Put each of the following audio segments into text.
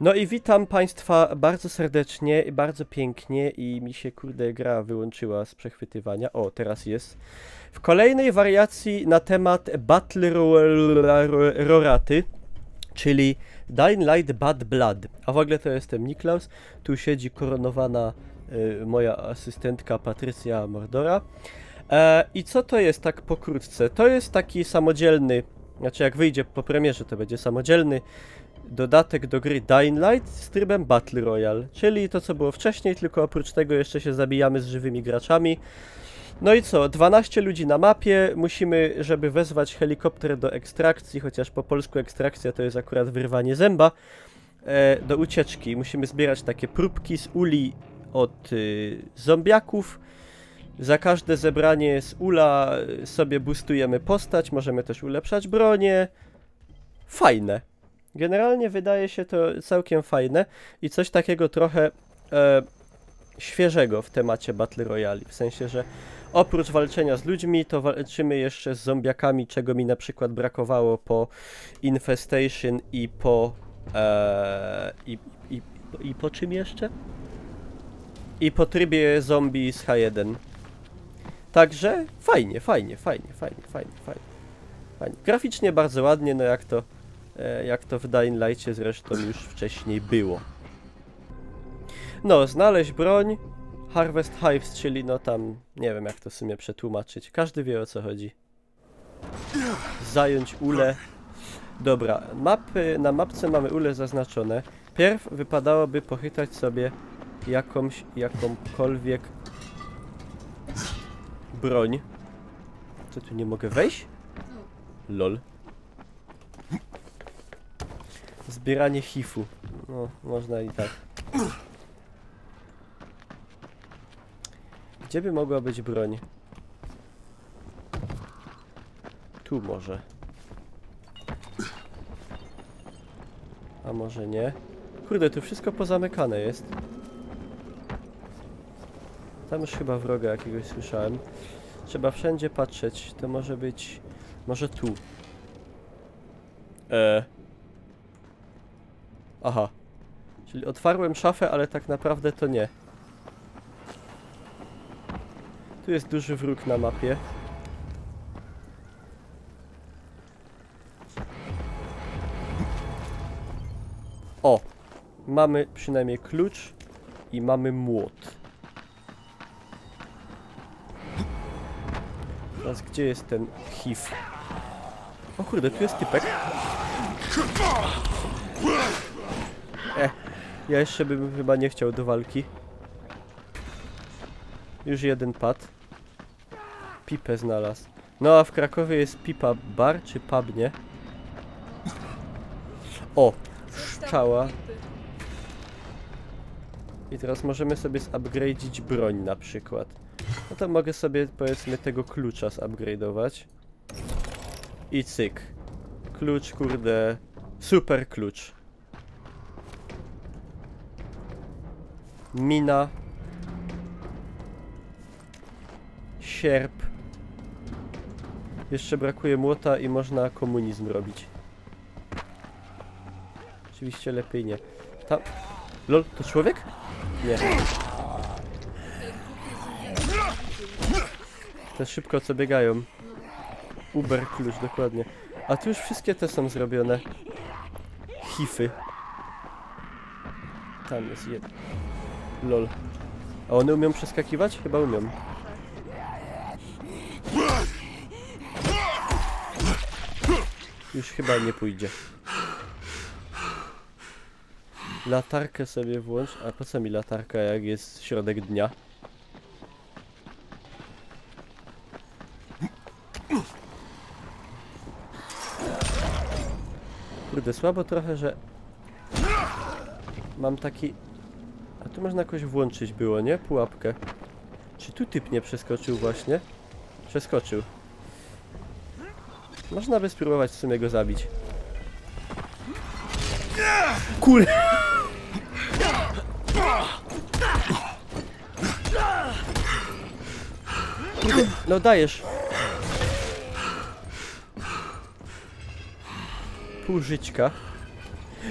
No i witam Państwa bardzo serdecznie i bardzo pięknie i mi się kurde gra wyłączyła z przechwytywania. O, teraz jest. W kolejnej wariacji na temat Battle Roraty, czyli Dying Light Bad Blood. A w ogóle to jestem Niklaus, tu siedzi koronowana moja asystentka Patrycja Mordora. I co to jest tak pokrótce? To jest taki samodzielny, znaczy jak wyjdzie po premierze to będzie samodzielny dodatek do gry Dying Light z trybem Battle Royale, czyli to co było wcześniej, tylko oprócz tego jeszcze się zabijamy z żywymi graczami. No i co, 12 ludzi na mapie, musimy, żeby wezwać helikopter do ekstrakcji, chociaż po polsku ekstrakcja to jest akurat wyrwanie zęba, do ucieczki. Musimy zbierać takie próbki z uli od zombiaków. Za każde zebranie z ula sobie boostujemy postać, możemy też ulepszać bronię. Fajne. Generalnie wydaje się to całkiem fajne i coś takiego trochę świeżego w temacie Battle Royale. W sensie, że oprócz walczenia z ludźmi, to walczymy jeszcze z zombiakami, czego mi na przykład brakowało po Infestation i po... I po czym jeszcze? I po trybie zombie z H1. Także fajnie. Graficznie bardzo ładnie, no jak to w Dying Light'cie zresztą już wcześniej było. No, znaleźć broń, Harvest Hives, czyli no tam, nie wiem jak to w sumie przetłumaczyć, każdy wie o co chodzi. Zająć ule. Dobra, na mapce mamy ule zaznaczone. Pierw wypadałoby pochytać sobie jakąkolwiek broń. Co, tu nie mogę wejść? Lol. Zbieranie hifu. No, można i tak. Gdzie by mogła być broń? Tu może. A może nie? Kurde, tu wszystko pozamykane jest. Tam już chyba wroga jakiegoś słyszałem. Trzeba wszędzie patrzeć. To może być... Może tu. Aha. Czyli otwarłem szafę, ale tak naprawdę to nie. Tu jest duży wróg na mapie. O! Mamy przynajmniej klucz i mamy młot. Teraz gdzie jest ten HIV? O kurde, tu jest typek. Ja jeszcze bym chyba nie chciał do walki. Już jeden padł. Pipę znalazł. No a w Krakowie jest Pipa Bar, czy pub, nie? O! Szczała. I teraz możemy sobie zupgrade'ić broń na przykład. No to mogę sobie powiedzmy tego klucza zupgrade'ować. I cyk. Klucz, kurde. Super klucz. Mina. Sierp. Jeszcze brakuje młota i można komunizm robić. Oczywiście lepiej nie. Tam... Lol, to człowiek? Nie. Te szybko co biegają. Uber klucz, dokładnie. A tu już wszystkie te są zrobione. Hify. Tam jest jeden. Lol. A one umią przeskakiwać? Chyba umią. Już chyba nie pójdzie. Latarkę sobie włącz. A po co mi latarka, jak jest środek dnia? Kurde, słabo trochę, że... Mam taki... A tu można jakoś włączyć było, nie? Pułapkę. Czy tu typ nie przeskoczył właśnie? Przeskoczył. Można by spróbować w sumie go zabić. Kurde! Kurde, no dajesz. Pół żyćka.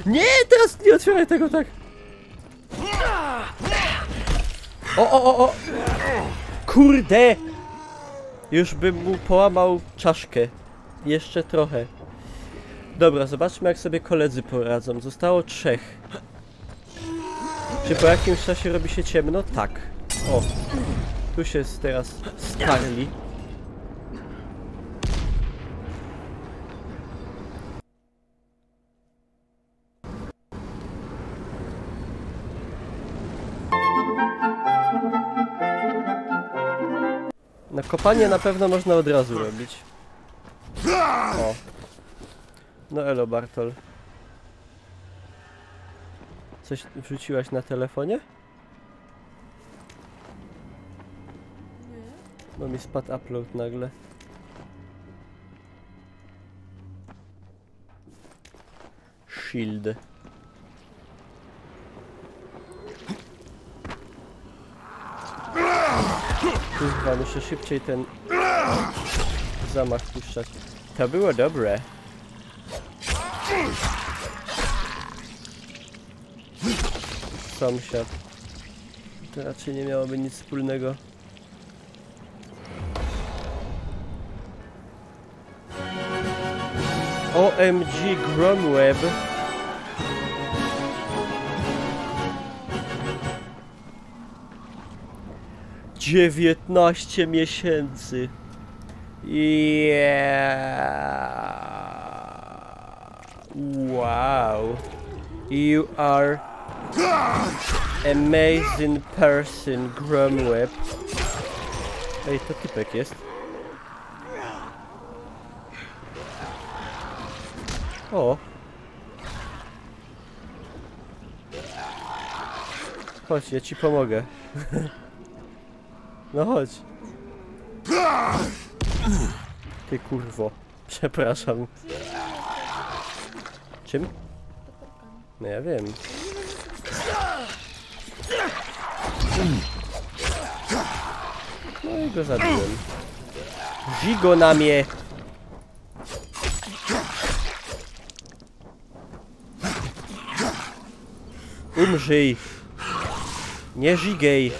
Nie, teraz nie otwieraj tego tak! O! Kurde! Już bym mu połamał czaszkę. Jeszcze trochę. Dobra, zobaczmy jak sobie koledzy poradzą. Zostało 3. Czy po jakimś czasie robi się ciemno? Tak. O! Tu się teraz starli. Na kopanie na pewno można od razu robić. O. No elo Bartol. Coś wrzuciłaś na telefonie? Bo mi spadł upload nagle. Shield. Kurwa, muszę szybciej ten zamach puszczać. To było dobre. Sąsiad. To raczej nie miałoby nic wspólnego. OMG Gromweb. Dziewiętnaście miesięcy. Wow. You are amazing person, Gromweb. Ej, to typek jest. O. Chodź, ja ci pomogę. No chodź. Ty kurwo. Przepraszam. Czym? No ja wiem. No i go zabiłem. Zigo na mnie! Umrzyj! Nie żigej!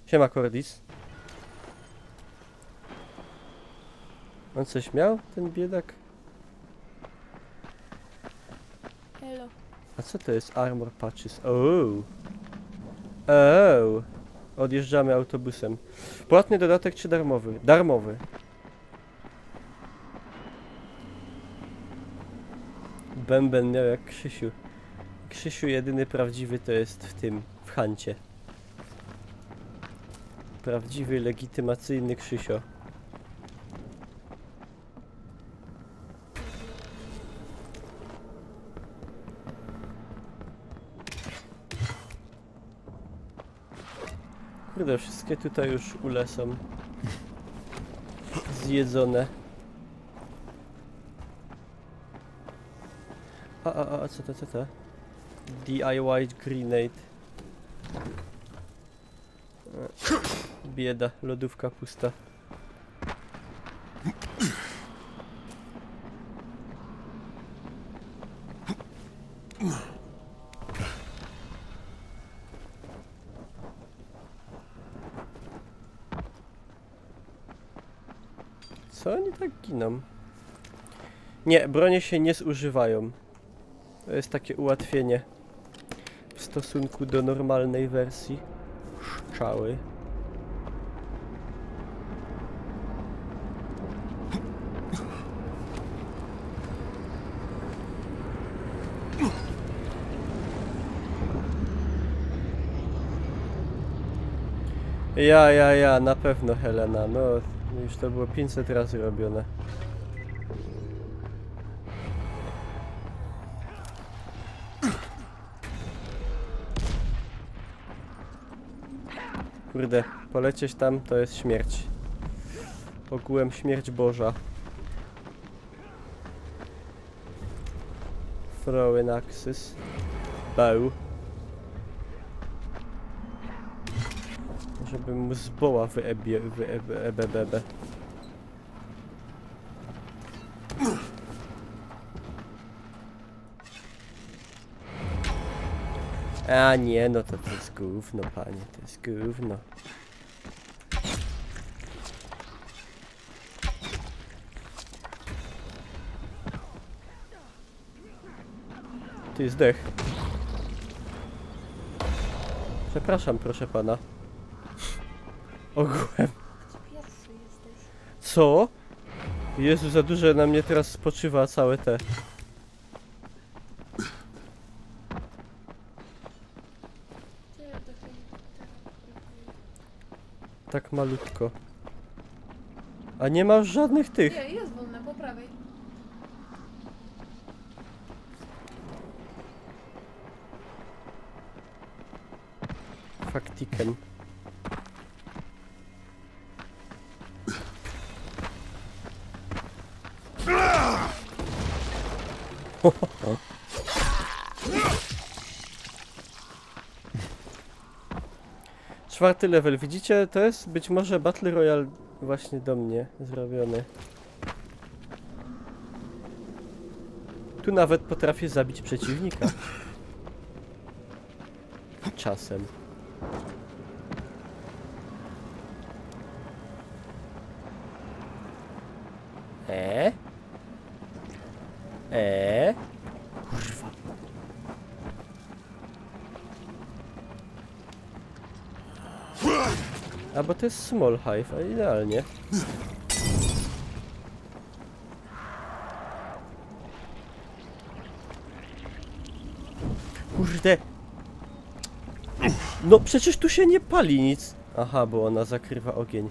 Siema Cordis. On coś miał, ten biedak? Hello. A co to jest armor patches? Oh. Odjeżdżamy autobusem. Płatny dodatek czy darmowy? Darmowy. Bęben miał jak Krzysiu. Krzysiu jedyny prawdziwy to jest w Hancie. Prawdziwy, legitymacyjny Krzysio. Kurde, wszystkie tutaj już ule są zjedzone. Co to? DIY grenade. Bieda, lodówka pusta. Co oni tak giną? Nie, bronie się nie zużywają. To jest takie ułatwienie w stosunku do normalnej wersji. Strzały. Ja, na pewno Helena, no już to było 500 razy robione. Kurde, polecieć tam to jest śmierć. Ogółem śmierć Boża. Throw in axis. Bow. Żebym mu z boła wyebebebe. A nie, no to jest gówno, panie, to jest gówno. Ty jest dech. Przepraszam, proszę pana. Ogółem. Pierwszy jesteś. Co? Jezu, za dużo na mnie teraz spoczywa całe te. Tak malutko. A nie masz żadnych tych. Nie, jest wolne, po prawej. Faktiken. Czwarty level, widzicie? To jest być może Battle Royale właśnie do mnie zrobiony. Tu nawet potrafię zabić przeciwnika. Czasem. Kurwa. A bo to jest small hive, a idealnie. Kurde. No przecież tu się nie pali nic. Aha, bo ona zakrywa ogień.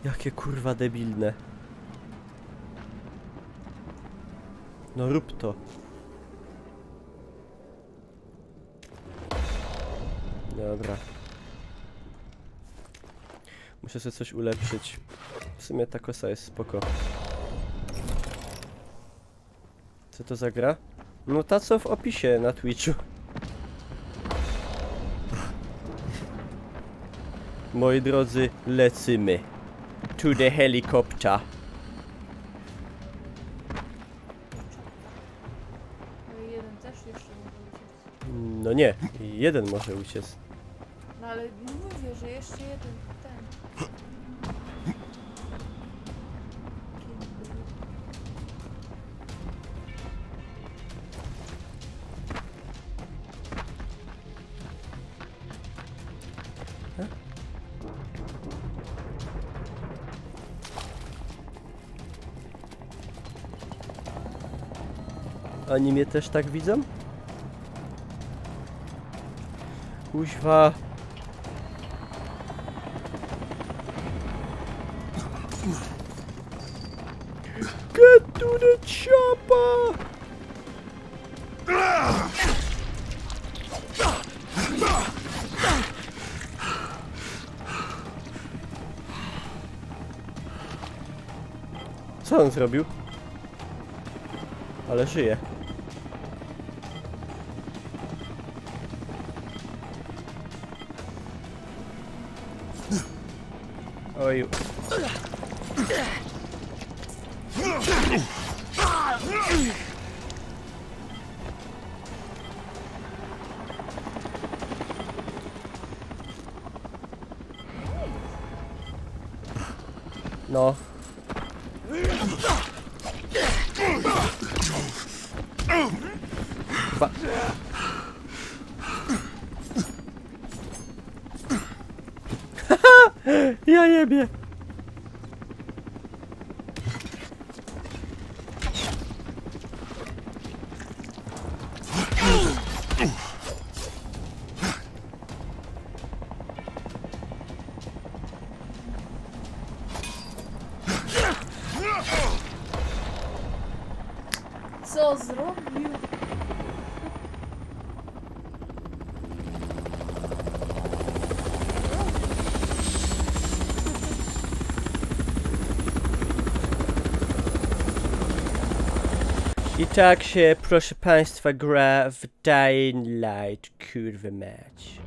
Jakie kurwa debilne. No rób to. Dobra. Muszę sobie coś ulepszyć. W sumie ta kosa jest spoko. Co to za gra? No ta co w opisie na Twitchu. Moi drodzy, lecimy. To the helicopter. No i jeden też jeszcze może uciec. No nie, jeden może uciec. No ale mówię, że jeszcze jeden ten. Oni mnie też tak widzą? Kuźwa. Get to the chopper! Co on zrobił? Ale żyje. Oj. No. Ba. Ja jebie. Co zrobił? I tak się, proszę państwa, gra w Dying Light, kurwa mać.